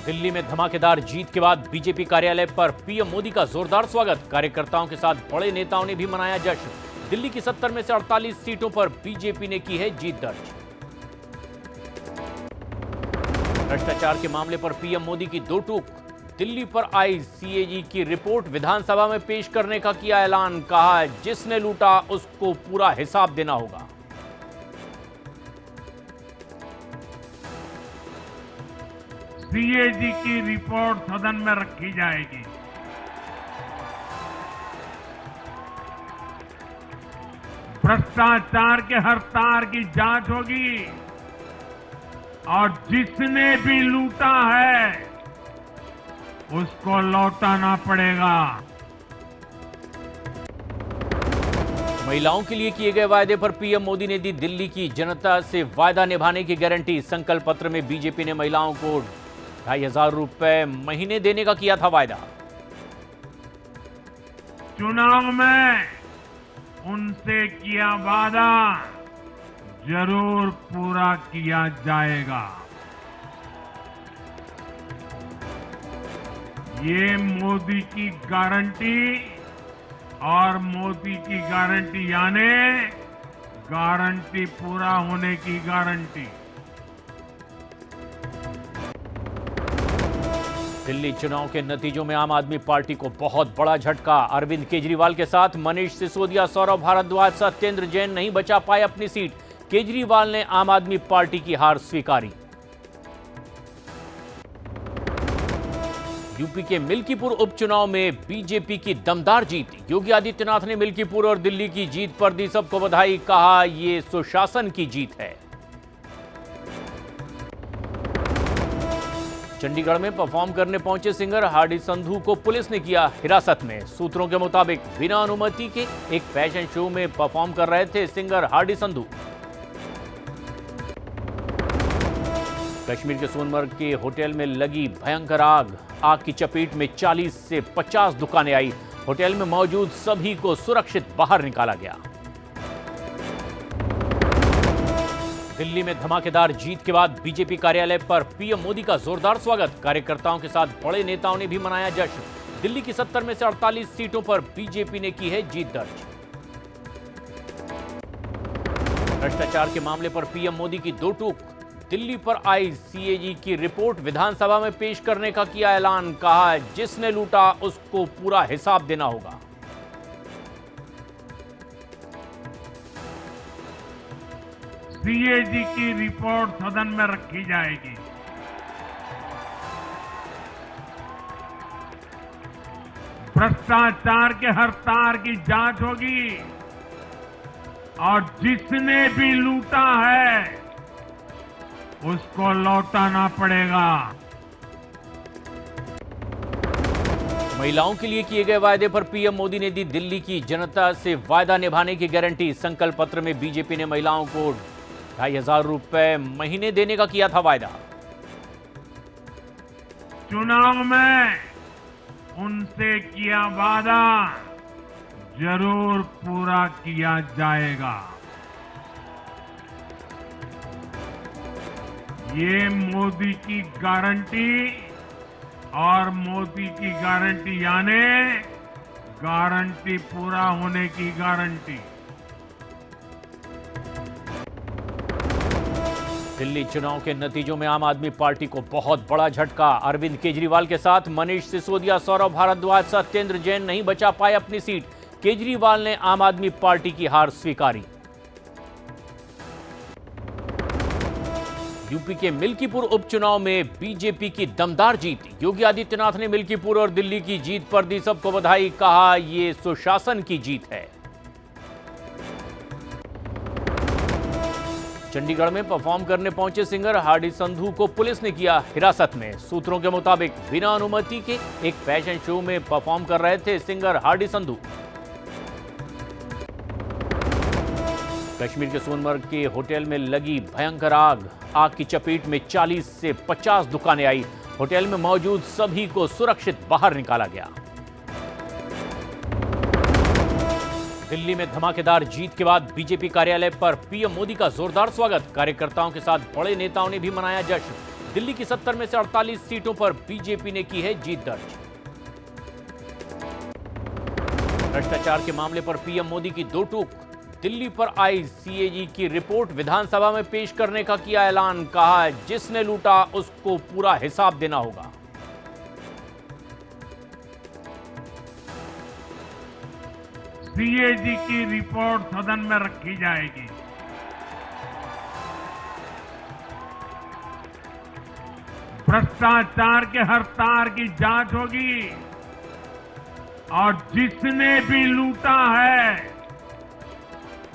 दिल्ली में धमाकेदार जीत के बाद बीजेपी कार्यालय पर पीएम मोदी का जोरदार स्वागत। कार्यकर्ताओं के साथ बड़े नेताओं ने भी मनाया जश्न। दिल्ली की 70 में से 48 सीटों पर बीजेपी ने की है जीत दर्ज। भ्रष्टाचार के मामले पर पीएम मोदी की दो टूक। दिल्ली पर आई सीएजी की रिपोर्ट विधानसभा में पेश करने का किया ऐलान। कहा, जिसने लूटा उसको पूरा हिसाब देना होगा। सीएजी की रिपोर्ट सदन में रखी जाएगी। भ्रष्टाचार के हर तार की जांच होगी और जिसने भी लूटा है उसको लौटाना पड़ेगा। महिलाओं के लिए किए गए वायदे पर पीएम मोदी ने दी दिल्ली की जनता से वायदा निभाने की गारंटी। संकल्प पत्र में बीजेपी ने महिलाओं को 2,500 रुपए महीने देने का किया था वायदा। चुनाव में उनसे किया वादा जरूर पूरा किया जाएगा। ये मोदी की गारंटी और मोदी की गारंटी यानी गारंटी पूरा होने की गारंटी। दिल्ली चुनाव के नतीजों में आम आदमी पार्टी को बहुत बड़ा झटका। अरविंद केजरीवाल के साथ मनीष सिसोदिया, सौरभ भारद्वाज, सत्येंद्र जैन नहीं बचा पाए अपनी सीट। केजरीवाल ने आम आदमी पार्टी की हार स्वीकारी। यूपी के मिल्कीपुर उपचुनाव में बीजेपी की दमदार जीत। योगी आदित्यनाथ ने मिल्कीपुर और दिल्ली की जीत पर दी सबको बधाई। कहा, ये सुशासन की जीत है। चंडीगढ़ में परफॉर्म करने पहुंचे सिंगर हार्डी संधू को पुलिस ने किया हिरासत में। सूत्रों के मुताबिक बिना अनुमति के एक फैशन शो में परफॉर्म कर रहे थे सिंगर हार्डी संधू। कश्मीर के सोनमर्ग के होटल में लगी भयंकर आग की चपेट में 40 से 50 दुकानें आई। होटल में मौजूद सभी को सुरक्षित बाहर निकाला गया। दिल्ली में धमाकेदार जीत के बाद बीजेपी कार्यालय पर पीएम मोदी का जोरदार स्वागत। कार्यकर्ताओं के साथ बड़े नेताओं ने भी मनाया जश्न। दिल्ली की 70 में से 48 सीटों पर बीजेपी ने की है जीत दर्ज। भ्रष्टाचार के मामले पर पीएम मोदी की दो टूक। दिल्ली पर आई सीएजी की रिपोर्ट विधानसभा में पेश करने का किया ऐलान। कहा, जिसने लूटा उसको पूरा हिसाब देना होगा। सीएजी की रिपोर्ट सदन में रखी जाएगी। भ्रष्टाचार के हर तार की जांच होगी और जिसने भी लूटा है उसको लौटाना पड़ेगा। महिलाओं के लिए किए गए वायदे पर पीएम मोदी ने दी दिल्ली की जनता से वायदा निभाने की गारंटी। संकल्प पत्र में बीजेपी ने महिलाओं को 2,500 रुपए महीने देने का किया था वायदा। चुनाव में उनसे किया वादा जरूर पूरा किया जाएगा। ये मोदी की गारंटी और मोदी की गारंटी यानी गारंटी पूरा होने की गारंटी। दिल्ली चुनाव के नतीजों में आम आदमी पार्टी को बहुत बड़ा झटका। अरविंद केजरीवाल के साथ मनीष सिसोदिया, सौरभ भारद्वाज, सत्येंद्र जैन नहीं बचा पाए अपनी सीट। केजरीवाल ने आम आदमी पार्टी की हार स्वीकारी। यूपी के मिल्कीपुर उपचुनाव में बीजेपी की दमदार जीत। योगी आदित्यनाथ ने मिल्कीपुर और दिल्ली की जीत पर दी सबको बधाई। कहा, ये सुशासन की जीत है। चंडीगढ़ में परफॉर्म करने पहुंचे सिंगर हार्डी संधू को पुलिस ने किया हिरासत में। सूत्रों के मुताबिक बिना अनुमति के एक फैशन शो में परफॉर्म कर रहे थे सिंगर हार्डी संधू। कश्मीर के सोनमर्ग के होटल में लगी भयंकर आग की चपेट में 40 से 50 दुकानें आई। होटल में मौजूद सभी को सुरक्षित बाहर निकाला गया। दिल्ली में धमाकेदार जीत के बाद बीजेपी कार्यालय पर पीएम मोदी का जोरदार स्वागत। कार्यकर्ताओं के साथ बड़े नेताओं ने भी मनाया जश्न। दिल्ली की 70 में से 48 सीटों पर बीजेपी ने की है जीत दर्ज। भ्रष्टाचार के मामले पर पीएम मोदी की दो टूक। दिल्ली पर आई सीएजी की रिपोर्ट विधानसभा में पेश करने का किया ऐलान। कहा, जिसने लूटा उसको पूरा हिसाब देना होगा। सीएजी की रिपोर्ट सदन में रखी जाएगी। भ्रष्टाचार के हर तार की जांच होगी और जिसने भी लूटा है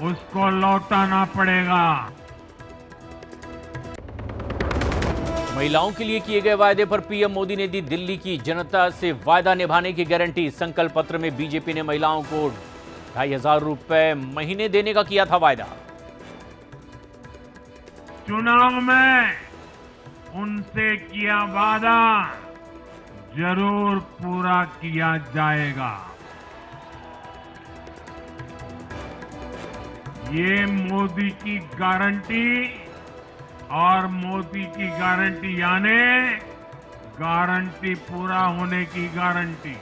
उसको लौटाना पड़ेगा। महिलाओं के लिए किए गए वायदे पर पीएम मोदी ने दी दिल्ली की जनता से वायदा निभाने की गारंटी। संकल्प पत्र में बीजेपी ने महिलाओं को 2,500 रुपए महीने देने का किया था वायदा। चुनाव में उनसे किया वादा जरूर पूरा किया जाएगा। ये मोदी की गारंटी और मोदी की गारंटी यानी गारंटी पूरा होने की गारंटी।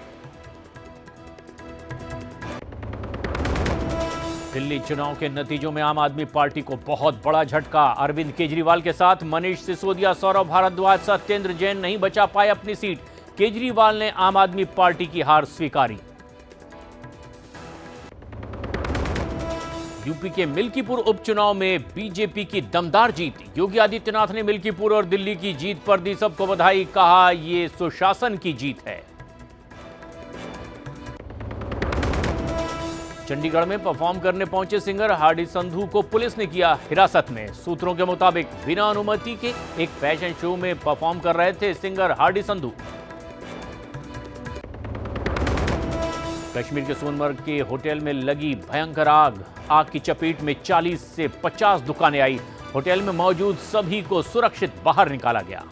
दिल्ली चुनाव के नतीजों में आम आदमी पार्टी को बहुत बड़ा झटका। अरविंद केजरीवाल के साथ मनीष सिसोदिया, सौरभ भारद्वाज, सत्येंद्र जैन नहीं बचा पाए अपनी सीट। केजरीवाल ने आम आदमी पार्टी की हार स्वीकारी। यूपी के मिल्कीपुर उपचुनाव में बीजेपी की दमदार जीत। योगी आदित्यनाथ ने मिल्कीपुर और दिल्ली की जीत पर दी सबको बधाई। कहा, ये सुशासन की जीत है। चंडीगढ़ में परफॉर्म करने पहुंचे सिंगर हार्डी संधू को पुलिस ने किया हिरासत में। सूत्रों के मुताबिक बिना अनुमति के एक फैशन शो में परफॉर्म कर रहे थे सिंगर हार्डी संधू। कश्मीर के सोनमर्ग के होटल में लगी भयंकर आग की चपेट में 40 से 50 दुकानें आई। होटल में मौजूद सभी को सुरक्षित बाहर निकाला गया।